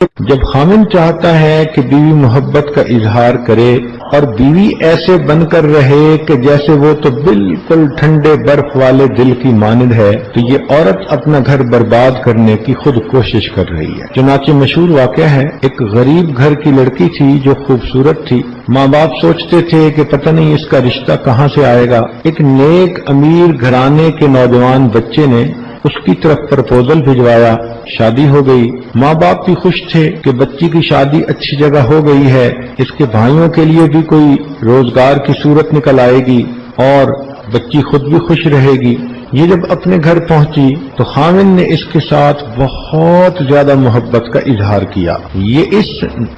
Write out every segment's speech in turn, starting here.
جب خاوند چاہتا ہے کہ بیوی محبت کا اظہار کرے اور بیوی ایسے بن کر رہے کہ جیسے وہ تو بالکل ٹھنڈے برف والے دل کی مانند ہے، تو یہ عورت اپنا گھر برباد کرنے کی خود کوشش کر رہی ہے۔ چنانچہ مشہور واقعہ ہے، ایک غریب گھر کی لڑکی تھی جو خوبصورت تھی۔ ماں باپ سوچتے تھے کہ پتہ نہیں اس کا رشتہ کہاں سے آئے گا۔ ایک نیک امیر گھرانے کے نوجوان بچے نے اس کی طرف پرپوزل بھجوایا، شادی ہو گئی۔ ماں باپ بھی خوش تھے کہ بچی کی شادی اچھی جگہ ہو گئی ہے، اس کے بھائیوں کے لیے بھی کوئی روزگار کی صورت نکل آئے گی اور بچی خود بھی خوش رہے گی۔ یہ جب اپنے گھر پہنچی تو خاوند نے اس کے ساتھ بہت زیادہ محبت کا اظہار کیا۔ یہ اس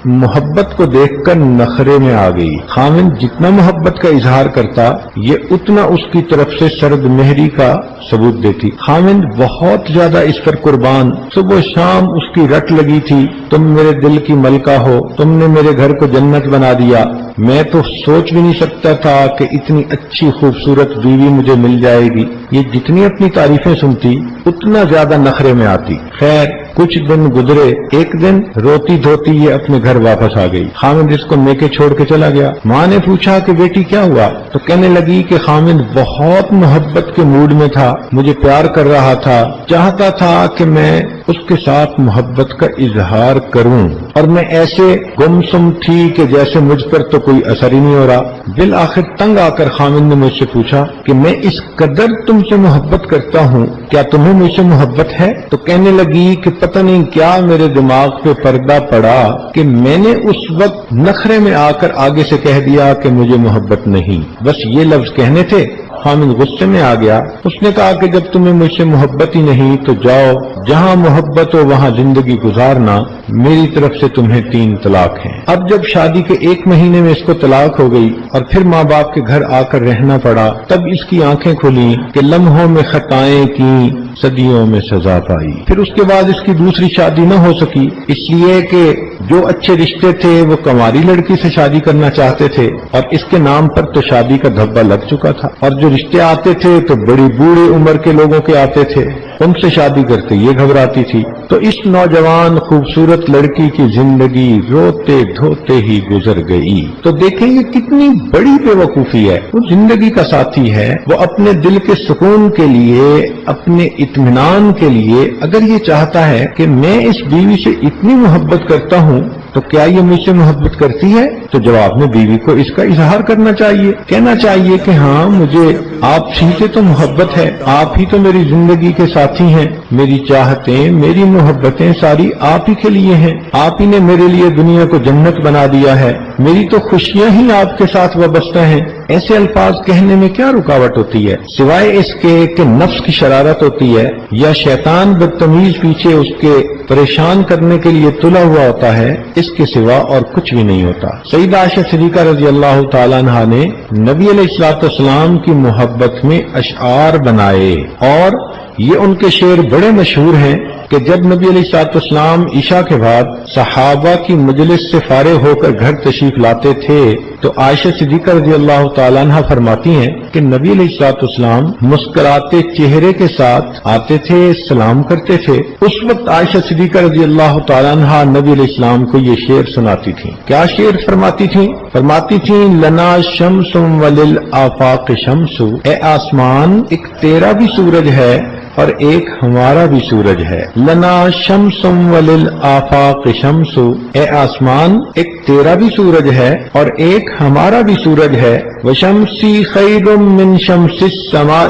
محبت کو دیکھ کر نخرے میں آ گئی۔ خاوند جتنا محبت کا اظہار کرتا، یہ اتنا اس کی طرف سے سرد مہری کا ثبوت دیتی۔ خاوند بہت زیادہ اس پر قربان، صبح شام اس کی رٹ لگی تھی، تم میرے دل کی ملکہ ہو، تم نے میرے گھر کو جنت بنا دیا، میں تو سوچ بھی نہیں سکتا تھا کہ اتنی اچھی خوبصورت بیوی مجھے مل جائے گی۔ یہ جتنی اپنی تعریفیں سنتی اتنا زیادہ نخرے میں آتی۔ خیر کچھ دن گزرے، ایک دن روتی دھوتی یہ اپنے گھر واپس آ گئی۔ خاوند اس کو میکے چھوڑ کے چلا گیا۔ ماں نے پوچھا کہ بیٹی کیا ہوا؟ تو کہنے لگی کہ خاوند بہت محبت کے موڈ میں تھا، مجھے پیار کر رہا تھا، چاہتا تھا کہ میں اس کے ساتھ محبت کا اظہار کروں، اور میں ایسے گمسم تھی کہ جیسے مجھ پر تو کوئی اثر ہی نہیں ہو رہا۔ بالآخر تنگ آ کر خاوند نے مجھ سے پوچھا کہ میں اس قدر تم سے محبت کرتا ہوں، کیا تمہیں مجھ سے محبت ہے؟ تو کہنے لگی کہ پتہ نہیں کیا میرے دماغ پہ پردہ پڑا کہ میں نے اس وقت نخرے میں آ کر آگے سے کہہ دیا کہ مجھے محبت نہیں، بس یہ لفظ کہنے تھے۔ خاوند غصے میں آ گیا، اس نے کہا کہ جب تمہیں مجھ سے محبت ہی نہیں تو جاؤ، جہاں محبت ہو وہاں زندگی گزارنا، میری طرف سے تمہیں 3 طلاق ہیں۔ اب جب شادی کے 1 مہینے میں اس کو طلاق ہو گئی اور پھر ماں باپ کے گھر آ کر رہنا پڑا، تب اس کی آنکھیں کھلیں کہ لمحوں میں خطائیں کی، صدیوں میں سزا پائی۔ پھر اس کے بعد اس کی دوسری شادی نہ ہو سکی، اس لیے کہ جو اچھے رشتے تھے وہ کنواری لڑکی سے شادی کرنا چاہتے تھے، اور اس کے نام پر تو شادی کا دھبا لگ چکا تھا، اور جو رشتے آتے تھے تو بڑی بوڑھے عمر کے لوگوں کے آتے تھے، ان سے شادی کرتے یہ گھبراتی تھی۔ تو اس نوجوان خوبصورت لڑکی کی زندگی روتے دھوتے ہی گزر گئی۔ تو دیکھیں یہ کتنی بڑی بے وقوفی ہے۔ وہ زندگی کا ساتھی ہے، وہ اپنے دل کے سکون کے لیے، اپنے اطمینان کے لیے اگر یہ چاہتا ہے کہ میں اس بیوی سے اتنی محبت کرتا ہوں تو کیا یہ مجھ سے محبت کرتی ہے؟ تو جواب میں بیوی کو اس کا اظہار کرنا چاہیے، کہنا چاہیے کہ ہاں مجھے آپ ہی سے تو محبت ہے، آپ ہی تو میری زندگی کے ساتھی ہیں، میری چاہتیں، میری محبتیں ساری آپ ہی کے لیے ہیں، آپ ہی نے میرے لیے دنیا کو جنت بنا دیا ہے، میری تو خوشیاں ہی آپ کے ساتھ وابستہ ہیں۔ ایسے الفاظ کہنے میں کیا رکاوٹ ہوتی ہے سوائے اس کے کہ نفس کی شرارت ہوتی ہے، یا شیطان بدتمیز پیچھے اس کے پریشان کرنے کے لیے تلا ہوا ہوتا ہے، اس کے سوا اور کچھ بھی نہیں ہوتا۔ سیدہ عائشہ صدیقہ رضی اللہ تعالیٰ عنہا نے نبی علیہ الصلوۃ والسلام کی محبت میں اشعار بنائے، اور یہ ان کے شعر بڑے مشہور ہیں کہ جب نبی علیہ الصلوۃ والسلام عشاء کے بعد صحابہ کی مجلس سے فارغ ہو کر گھر تشریف لاتے تھے تو عائشہ صدیقہ رضی اللہ تعالیٰ عنہ فرماتی ہیں کہ نبی علیہ الصلوۃ والسلام مسکراتے چہرے کے ساتھ آتے تھے، سلام کرتے تھے۔ اس وقت عائشہ صدیقہ رضی اللہ تعالیٰ عنہ نبی علیہ السلام کو یہ شعر سناتی تھیں۔ کیا شعر فرماتی تھیں؟ فرماتی تھیں لنا شمس وللآفاق شمس، اے آسمان ایک تیرا بھی سورج ہے اور ایک ہمارا بھی سورج ہے۔ لنا شمس وللآفاق شمس، اے آسمان ایک تیرا بھی سورج ہے اور ایک ہمارا بھی سورج ہے۔ وشمسی خیر من شمس السماء،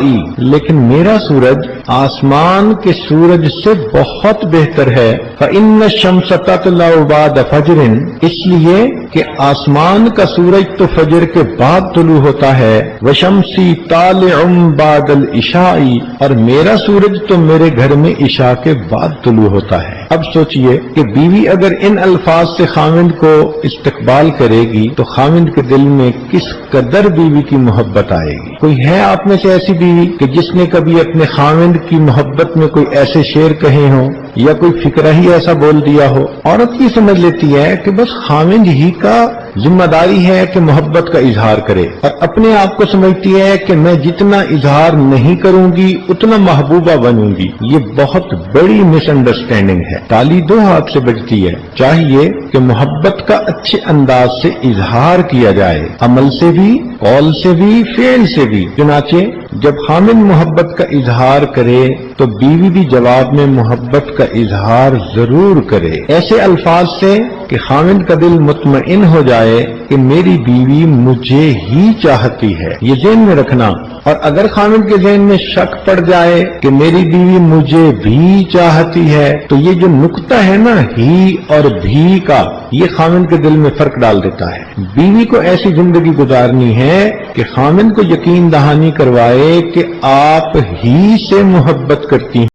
لیکن میرا سورج آسمان کے سورج سے بہت بہتر ہے۔ فإن الشمس تطلع بعد فجر، اس لیے کہ آسمان کا سورج تو فجر کے بعد طلوع ہوتا ہے۔ وشمسی طالع بعد العشاء، اور میرا سورج تو میرے گھر میں عشاء کے بعد طلوع ہوتا ہے۔ اب سوچئے کہ بیوی اگر ان الفاظ سے خاوند کو استقبال کرے گی تو خاوند کے دل میں کس قدر بیوی کی محبت آئے گی۔ کوئی ہے آپ میں سے ایسی بیوی کہ جس نے کبھی اپنے خاوند کی محبت میں کوئی ایسے شعر کہے ہوں یا کوئی فکرہ ہی ایسا بول دیا ہو؟ عورت یہ سمجھ لیتی ہے کہ بس خاوند ہی کا ذمہ داری ہے کہ محبت کا اظہار کرے اور اپنے آپ کو سمجھتی ہے کہ میں جتنا اظہار نہیں کروں گی اتنا محبوبہ بنوں گی. یہ بہت بڑی مس انڈرسٹینڈنگ ہے. تالی دو ہاتھ سے بجتی ہے. چاہیے کہ محبت کا اچھے انداز سے اظہار کیا جائے، عمل سے بھی، قول سے بھی، فعل سے بھی. چنانچہ جب خامن محبت کا اظہار کرے تو بیوی بھی جواب میں محبت کا اظہار ضرور کرے، ایسے الفاظ سے کہ خامن کا دل مطمئن ہو جائے کہ میری بیوی مجھے ہی چاہتی ہے. یہ ذہن میں رکھنا. اور اگر خامن کے ذہن میں شک پڑ جائے کہ میری بیوی مجھے بھی چاہتی ہے تو یہ جو نقطہ ہے نا ہی اور بھی کا، یہ خامن کے دل میں فرق ڈال دیتا ہے. بیوی کو ایسی زندگی گزارنی ہے کہ خامن کو یقین دہانی کروائے کہ آپ ہی سے محبت کرتی ہیں.